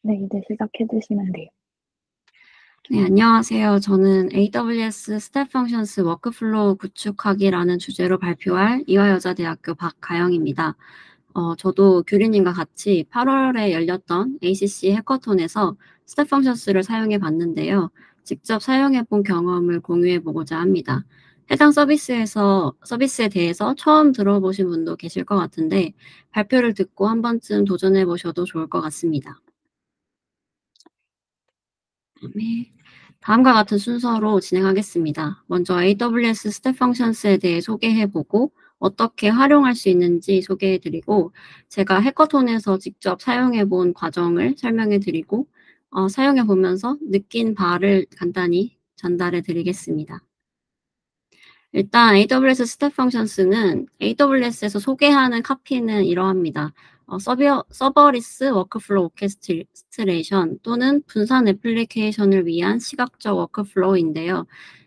네, 이제 시작해 주시면 돼요. 네, 안녕하세요. 저는 AWS 스텝 펑션스 워크플로우 구축하기라는 주제로 발표할 이화여자대학교 박가영입니다. 저도 규리님과 같이 8월에 열렸던 ACC 해커톤에서 스텝 펑션스를 사용해 봤는데요. 직접 사용해 본 경험을 공유해 보고자 합니다. 해당 서비스에 대해서 처음 들어보신 분도 계실 것 같은데, 발표를 듣고 한 번쯤 도전해 보셔도 좋을 것 같습니다. 네. 다음과 같은 순서로 진행하겠습니다. 먼저 AWS 스텝 펑션스에 대해 소개해보고 어떻게 활용할 수 있는지 소개해드리고 제가 해커톤에서 직접 사용해본 과정을 설명해드리고 사용해보면서 느낀 바를 간단히 전달해드리겠습니다. 일단 AWS 스텝 펑션스는 AWS에서 소개하는 카피는 이러합니다. 서버리스 워크플로우 오케스트레이션 또는 분산 애플리케이션을 위한 시각적 워크플로우인데요.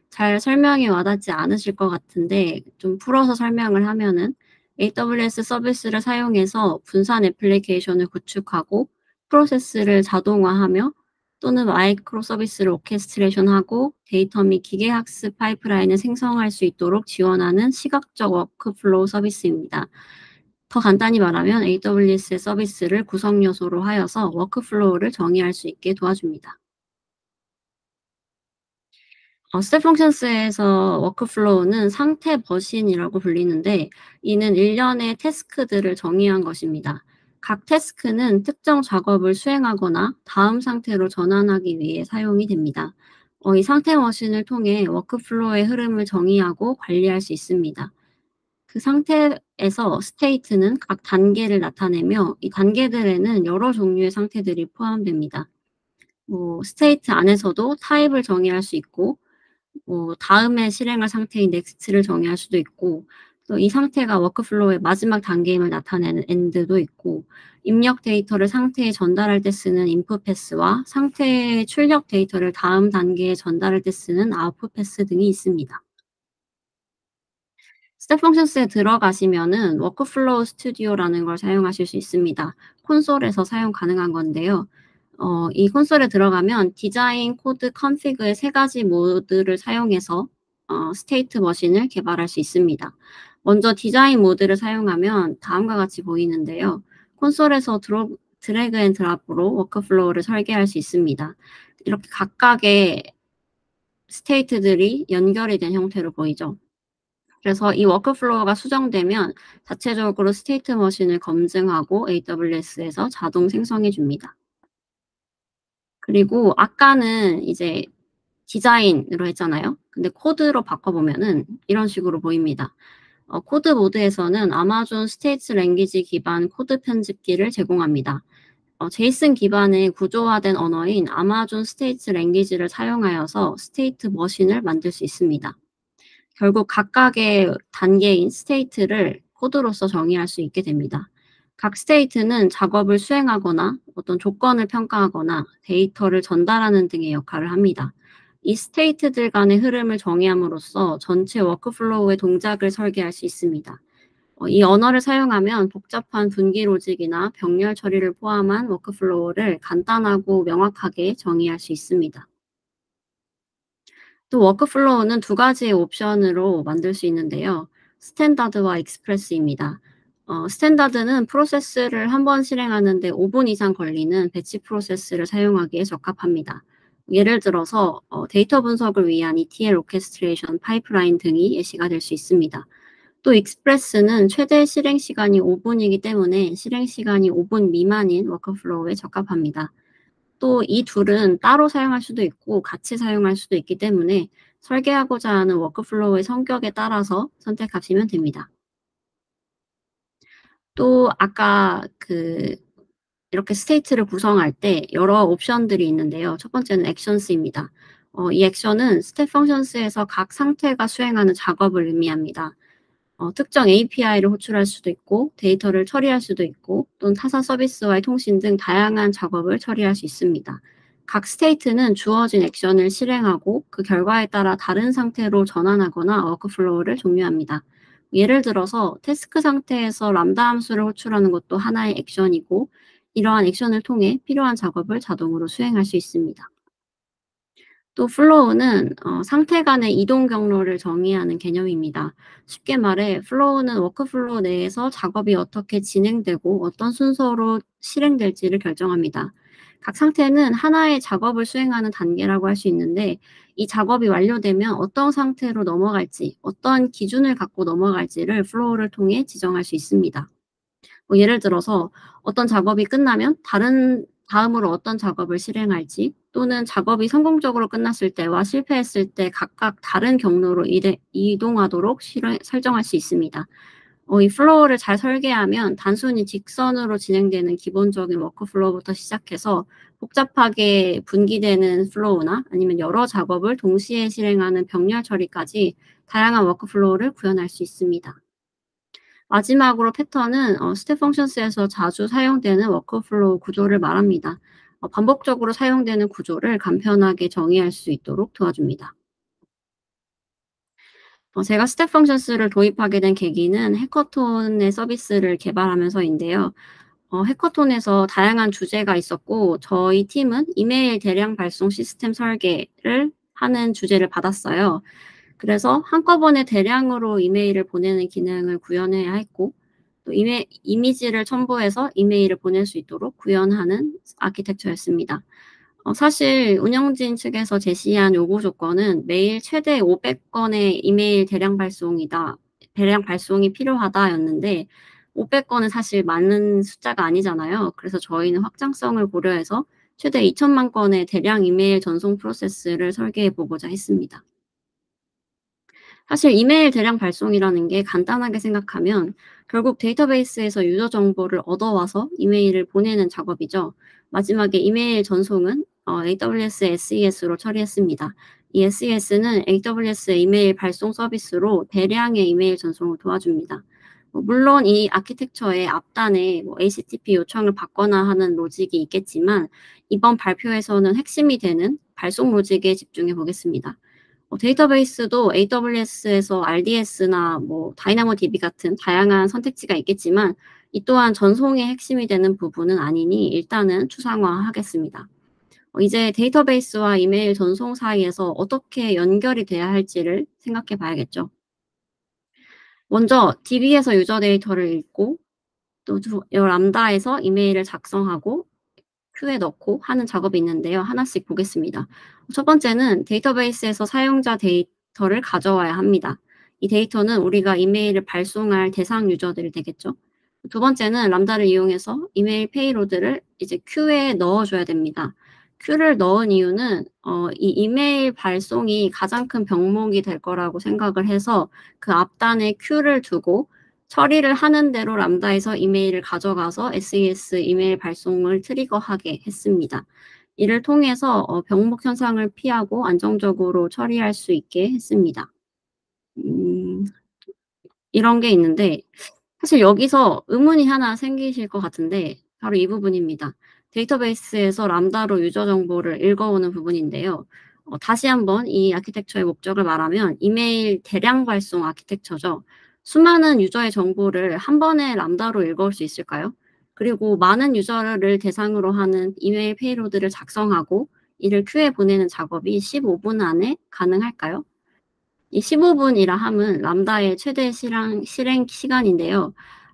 잘 설명이 와닿지 않으실 것 같은데 좀 풀어서 설명을 하면은 AWS 서비스를 사용해서 분산 애플리케이션을 구축하고 프로세스를 자동화하며 또는 마이크로 서비스를 오케스트레이션하고 데이터 및 기계학습 파이프라인을 생성할 수 있도록 지원하는 시각적 워크플로우 서비스입니다. 더 간단히 말하면 AWS의 서비스를 구성 요소로 하여서 워크플로우를 정의할 수 있게 도와줍니다. 스텝 펑션스에서 워크플로우는 상태 버신이라고 불리는데 이는 일련의 태스크들을 정의한 것입니다. 각 태스크는 특정 작업을 수행하거나 다음 상태로 전환하기 위해 사용이 됩니다. 이 상태 머신을 통해 워크플로우의 흐름을 정의하고 관리할 수 있습니다. 그 상태에서 스테이트는 각 단계를 나타내며 이 단계들에는 여러 종류의 상태들이 포함됩니다. 스테이트 안에서도 타입을 정의할 수 있고 다음에 실행할 상태인 넥스트를 정의할 수도 있고 또 이 상태가 워크플로우의 마지막 단계임을 나타내는 엔드도 있고 입력 데이터를 상태에 전달할 때 쓰는 인풋 패스와 상태의 출력 데이터를 다음 단계에 전달할 때 쓰는 아웃풋 패스 등이 있습니다. 스텝 펑션스에 들어가시면은 워크플로우 스튜디오라는 걸 사용하실 수 있습니다. 콘솔에서 사용 가능한 건데요. 이 콘솔에 들어가면 디자인, 코드, 컨피그의 세 가지 모드를 사용해서 스테이트 머신을 개발할 수 있습니다. 먼저 디자인 모드를 사용하면 다음과 같이 보이는데요. 콘솔에서 드래그 앤 드랍으로 워크플로우를 설계할 수 있습니다. 이렇게 각각의 스테이트들이 연결이 된 형태로 보이죠. 그래서 이 워크플로우가 수정되면 자체적으로 스테이트 머신을 검증하고 AWS에서 자동 생성해 줍니다. 그리고 아까는 이제 디자인으로 했잖아요. 근데 코드로 바꿔보면은 이런 식으로 보입니다. 코드 모드에서는 아마존 스테이트 랭귀지 기반 코드 편집기를 제공합니다. 제이슨 기반의 구조화된 언어인 아마존 스테이트 랭귀지를 사용하여서 스테이트 머신을 만들 수 있습니다. 결국 각각의 단계인 스테이트를 코드로서 정의할 수 있게 됩니다. 각 스테이트는 작업을 수행하거나 어떤 조건을 평가하거나 데이터를 전달하는 등의 역할을 합니다. 이 스테이트들 간의 흐름을 정의함으로써 전체 워크플로우의 동작을 설계할 수 있습니다. 이 언어를 사용하면 복잡한 분기 로직이나 병렬 처리를 포함한 워크플로우를 간단하고 명확하게 정의할 수 있습니다. 또 워크플로우는 두 가지의 옵션으로 만들 수 있는데요. 스탠다드와 익스프레스입니다. 스탠다드는 프로세스를 한 번 실행하는데 5분 이상 걸리는 배치 프로세스를 사용하기에 적합합니다. 예를 들어서 데이터 분석을 위한 ETL 오케스트레이션 파이프라인 등이 예시가 될 수 있습니다. 또 익스프레스는 최대 실행 시간이 5분이기 때문에 실행 시간이 5분 미만인 워크플로우에 적합합니다. 또 이 둘은 따로 사용할 수도 있고 같이 사용할 수도 있기 때문에 설계하고자 하는 워크플로우의 성격에 따라서 선택하시면 됩니다. 또 아까 이렇게 스테이트를 구성할 때 여러 옵션들이 있는데요. 첫 번째는 액션스입니다. 이 액션은 스텝 펑션스에서 각 상태가 수행하는 작업을 의미합니다. 특정 API를 호출할 수도 있고 데이터를 처리할 수도 있고 또는 타사 서비스와의 통신 등 다양한 작업을 처리할 수 있습니다. 각 스테이트는 주어진 액션을 실행하고 그 결과에 따라 다른 상태로 전환하거나 워크플로우를 종료합니다. 예를 들어서 태스크 상태에서 람다 함수를 호출하는 것도 하나의 액션이고 이러한 액션을 통해 필요한 작업을 자동으로 수행할 수 있습니다. 또 플로우는 상태 간의 이동 경로를 정의하는 개념입니다. 쉽게 말해 플로우는 워크플로우 내에서 작업이 어떻게 진행되고 어떤 순서로 실행될지를 결정합니다. 각 상태는 하나의 작업을 수행하는 단계라고 할 수 있는데, 이 작업이 완료되면 어떤 상태로 넘어갈지, 어떤 기준을 갖고 넘어갈지를 플로우를 통해 지정할 수 있습니다. 뭐 예를 들어서 어떤 작업이 끝나면 다음으로 어떤 작업을 실행할지, 또는 작업이 성공적으로 끝났을 때와 실패했을 때 각각 다른 경로로 이동하도록 설정할 수 있습니다. 이 플로우를 잘 설계하면 단순히 직선으로 진행되는 기본적인 워크플로우부터 시작해서 복잡하게 분기되는 플로우나 아니면 여러 작업을 동시에 실행하는 병렬 처리까지 다양한 워크플로우를 구현할 수 있습니다. 마지막으로 패턴은 스텝 펑션스에서 자주 사용되는 워크플로우 구조를 말합니다. 반복적으로 사용되는 구조를 간편하게 정의할 수 있도록 도와줍니다. 제가 스텝 펑션스를 도입하게 된 계기는 해커톤의 서비스를 개발하면서인데요. 해커톤에서 다양한 주제가 있었고 저희 팀은 이메일 대량 발송 시스템 설계를 하는 주제를 받았어요. 그래서 한꺼번에 대량으로 이메일을 보내는 기능을 구현해야 했고, 또 이미지를 첨부해서 이메일을 보낼 수 있도록 구현하는 아키텍처였습니다. 사실 운영진 측에서 제시한 요구 조건은 매일 최대 500건의 이메일 대량 발송이 필요하다였는데, 500건은 사실 많은 숫자가 아니잖아요. 그래서 저희는 확장성을 고려해서 최대 2천만 건의 대량 이메일 전송 프로세스를 설계해 보고자 했습니다. 사실 이메일 대량 발송이라는 게 간단하게 생각하면 결국 데이터베이스에서 유저 정보를 얻어와서 이메일을 보내는 작업이죠. 마지막에 이메일 전송은 AWS SES로 처리했습니다. 이 SES는 AWS 이메일 발송 서비스로 대량의 이메일 전송을 도와줍니다. 물론 이 아키텍처의 앞단에 HTTP 요청을 받거나 하는 로직이 있겠지만, 이번 발표에서는 핵심이 되는 발송 로직에 집중해 보겠습니다. 데이터베이스도 AWS에서 RDS나 다이나모DB 같은 다양한 선택지가 있겠지만, 이 또한 전송의 핵심이 되는 부분은 아니니 일단은 추상화하겠습니다. 이제 데이터베이스와 이메일 전송 사이에서 어떻게 연결이 돼야 할지를 생각해 봐야겠죠. 먼저 DB에서 유저 데이터를 읽고, 또 람다에서 이메일을 작성하고 큐에 넣고 하는 작업이 있는데요. 하나씩 보겠습니다. 첫 번째는 데이터베이스에서 사용자 데이터를 가져와야 합니다. 이 데이터는 우리가 이메일을 발송할 대상 유저들이 되겠죠. 두 번째는 람다를 이용해서 이메일 페이로드를 이제 큐에 넣어줘야 됩니다. 큐를 넣은 이유는 이 이메일 발송이 가장 큰 병목이 될 거라고 생각을 해서 그 앞단에 큐를 두고 처리를 하는 대로 람다에서 이메일을 가져가서 SES 이메일 발송을 트리거하게 했습니다. 이를 통해서 병목 현상을 피하고 안정적으로 처리할 수 있게 했습니다. 이런 게 있는데, 사실 여기서 의문이 하나 생기실 것 같은데 바로 이 부분입니다. 데이터베이스에서 람다로 유저 정보를 읽어오는 부분인데요. 다시 한번 이 아키텍처의 목적을 말하면 이메일 대량 발송 아키텍처죠. 수많은 유저의 정보를 한 번에 람다로 읽어올 수 있을까요? 그리고 많은 유저를 대상으로 하는 이메일 페이로드를 작성하고 이를 큐에 보내는 작업이 15분 안에 가능할까요? 이 15분이라 함은 람다의 최대 실행 시간인데요.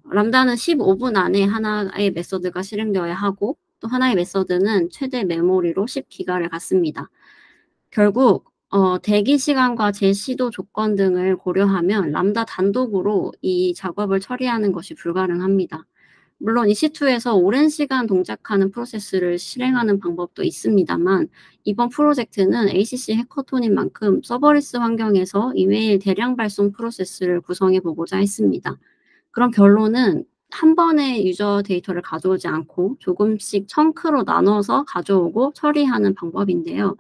람다는 15분 안에 하나의 메서드가 실행되어야 하고, 또 하나의 메서드는 최대 메모리로 10기가를 갖습니다. 결국 대기 시간과 재시도 조건 등을 고려하면 람다 단독으로 이 작업을 처리하는 것이 불가능합니다. 물론 EC2에서 오랜 시간 동작하는 프로세스를 실행하는 방법도 있습니다만, 이번 프로젝트는 ACC 해커톤인 만큼 서버리스 환경에서 이메일 대량 발송 프로세스를 구성해 보고자 했습니다. 그럼 결론은 한 번에 유저 데이터를 가져오지 않고 조금씩 청크로 나눠서 가져오고 처리하는 방법인데요.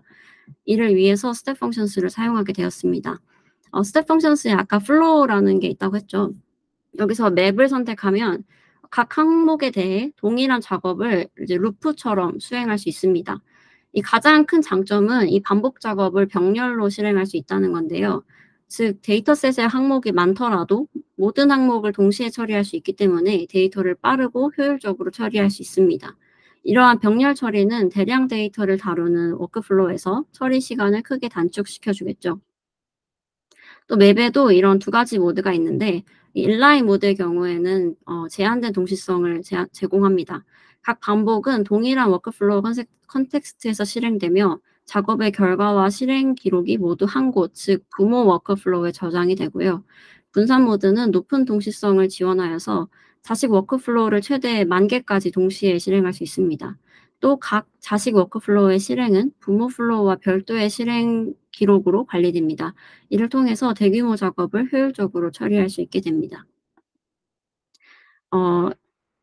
이를 위해서 스텝 펑션스를 사용하게 되었습니다. 스텝 펑션스에 아까 플로우라는 게 있다고 했죠. 여기서 맵을 선택하면 각 항목에 대해 동일한 작업을 이제 루프처럼 수행할 수 있습니다. 이 가장 큰 장점은 이 반복 작업을 병렬로 실행할 수 있다는 건데요. 즉 데이터셋의 항목이 많더라도 모든 항목을 동시에 처리할 수 있기 때문에 데이터를 빠르고 효율적으로 처리할 수 있습니다. 이러한 병렬 처리는 대량 데이터를 다루는 워크플로우에서 처리 시간을 크게 단축시켜 주겠죠. 또 맵에도 이런 두 가지 모드가 있는데 이 인라인 모드의 경우에는 제한된 동시성을 제공합니다. 각 반복은 동일한 워크플로우 컨텍스트에서 실행되며 작업의 결과와 실행 기록이 모두 한 곳, 즉 부모 워크플로우에 저장이 되고요. 분산 모드는 높은 동시성을 지원하여서 자식 워크플로우를 최대 10,000개까지 동시에 실행할 수 있습니다. 또 각 자식 워크플로우의 실행은 부모 플로우와 별도의 실행 기록으로 관리됩니다. 이를 통해서 대규모 작업을 효율적으로 처리할 수 있게 됩니다. 어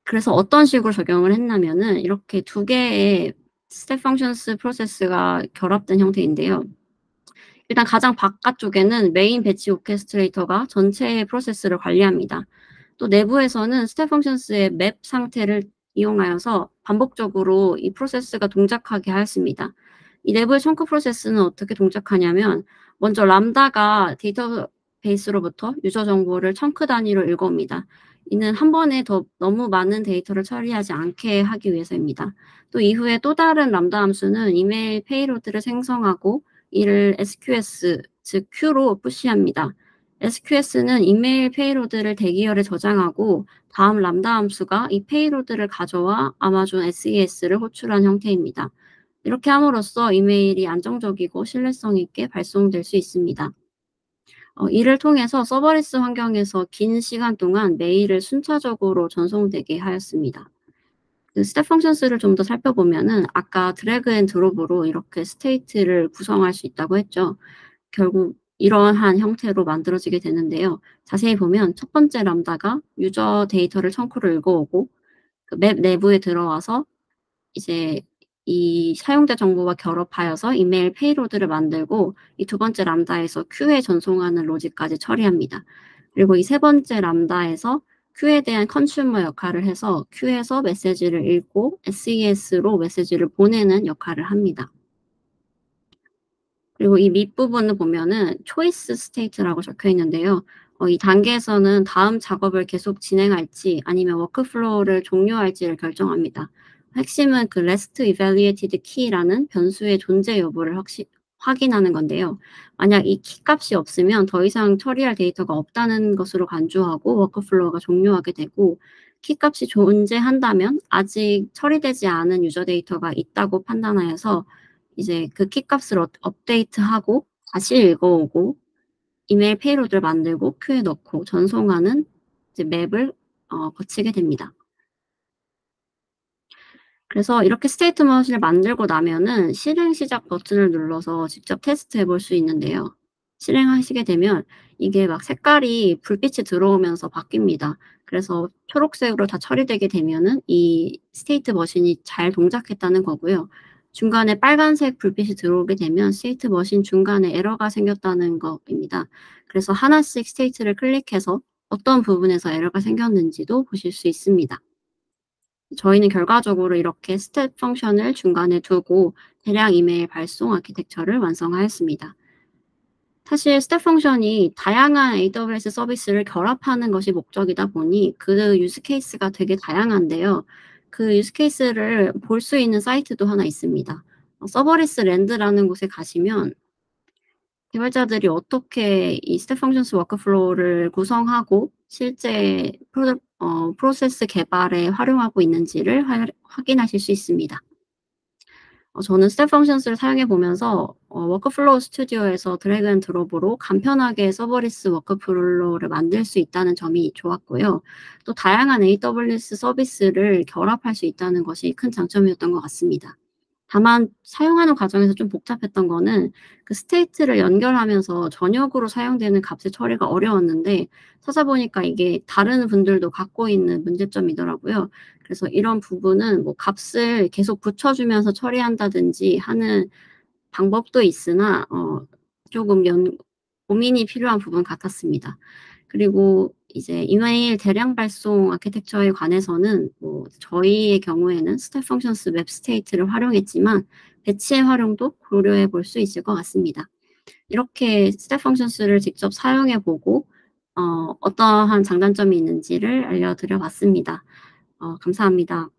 그래서 어떤 식으로 적용을 했냐면은 이렇게 두 개의 스텝 펑션스 프로세스가 결합된 형태인데요. 일단 가장 바깥쪽에는 메인 배치 오케스트레이터가 전체의 프로세스를 관리합니다. 또 내부에서는 스텝 펑션스의 맵 상태를 이용하여서 반복적으로 이 프로세스가 동작하게 하였습니다. 이 내부의 청크 프로세스는 어떻게 동작하냐면 먼저 람다가 데이터베이스로부터 유저 정보를 청크 단위로 읽어옵니다. 이는 한 번에 너무 많은 데이터를 처리하지 않게 하기 위해서입니다. 또 이후에 또 다른 람다 함수는 이메일 페이로드를 생성하고 이를 SQS, 즉 Q로 푸시합니다. SQS는 이메일 페이로드를 대기열에 저장하고 다음 람다 함수가 이 페이로드를 가져와 아마존 SES를 호출한 형태입니다. 이렇게 함으로써 이메일이 안정적이고 신뢰성 있게 발송될 수 있습니다. 이를 통해서 서버리스 환경에서 긴 시간 동안 메일을 순차적으로 전송되게 하였습니다. 그 스텝 펑션스를 좀 더 살펴보면은 아까 드래그 앤 드롭으로 이렇게 스테이트를 구성할 수 있다고 했죠. 결국 이러한 형태로 만들어지게 되는데요. 자세히 보면 첫 번째 람다가 유저 데이터를 청구로 읽어오고 그 맵 내부에 들어와서 이제 이 사용자 정보와 결합하여서 이메일 페이로드를 만들고 이 두 번째 람다에서 Q에 전송하는 로직까지 처리합니다. 그리고 이 세 번째 람다에서 Q에 대한 컨슈머 역할을 해서 Q에서 메시지를 읽고 SES로 메시지를 보내는 역할을 합니다. 그리고 이 밑부분을 보면은 초이스 스테이트라고 적혀 있는데요. 이 단계에서는 다음 작업을 계속 진행할지 아니면 워크플로우를 종료할지를 결정합니다. 핵심은 그 REST evaluated key라는 변수의 존재 여부를 확인하는 건데요. 만약 이 키 값이 없으면 더 이상 처리할 데이터가 없다는 것으로 간주하고 워크플로우가 종료하게 되고 키 값이 존재한다면 아직 처리되지 않은 유저 데이터가 있다고 판단하여서 이제 그 키 값을 업데이트하고 다시 읽어오고 이메일 페이로드를 만들고 큐에 넣고 전송하는 이제 맵을 거치게 됩니다. 그래서 이렇게 스테이트먼트를 만들고 나면은 실행 시작 버튼을 눌러서 직접 테스트해 볼 수 있는데요. 실행하시게 되면 이게 막 색깔이 불빛이 들어오면서 바뀝니다. 그래서 초록색으로 다 처리되게 되면은 이 스테이트 머신이 잘 동작했다는 거고요. 중간에 빨간색 불빛이 들어오게 되면 스테이트 머신 중간에 에러가 생겼다는 거입니다. 그래서 하나씩 스테이트를 클릭해서 어떤 부분에서 에러가 생겼는지도 보실 수 있습니다. 저희는 결과적으로 이렇게 스텝 펑션을 중간에 두고 대량 이메일 발송 아키텍처를 완성하였습니다. 사실 스텝 펑션이 다양한 AWS 서비스를 결합하는 것이 목적이다 보니 그 유스 케이스가 되게 다양한데요. 그 유스 케이스를 볼 수 있는 사이트도 하나 있습니다. 서버리스 랜드라는 곳에 가시면 개발자들이 어떻게 이 스텝 펑션스 워크플로우를 구성하고 실제 프로세스 개발에 활용하고 있는지를 확인하실 수 있습니다. 저는 스텝 펑션스를 사용해 보면서 워크플로우 스튜디오에서 드래그 앤 드롭으로 간편하게 서버리스 워크플로우를 만들 수 있다는 점이 좋았고요. 또 다양한 AWS 서비스를 결합할 수 있다는 것이 큰 장점이었던 것 같습니다. 다만 사용하는 과정에서 좀 복잡했던 거는 그 스테이트를 연결하면서 전역으로 사용되는 값의 처리가 어려웠는데 찾아보니까 이게 다른 분들도 갖고 있는 문제점이더라고요. 그래서 이런 부분은 뭐 값을 계속 붙여주면서 처리한다든지 하는 방법도 있으나 조금 고민이 필요한 부분 같았습니다. 그리고 이제 이메일 대량 발송 아키텍처에 관해서는 뭐 저희의 경우에는 스텝 펑션스 웹 스테이트를 활용했지만 배치의 활용도 고려해 볼 수 있을 것 같습니다. 이렇게 스텝 펑션스를 직접 사용해 보고 어떠한 장단점이 있는지를 알려드려 봤습니다. 감사합니다.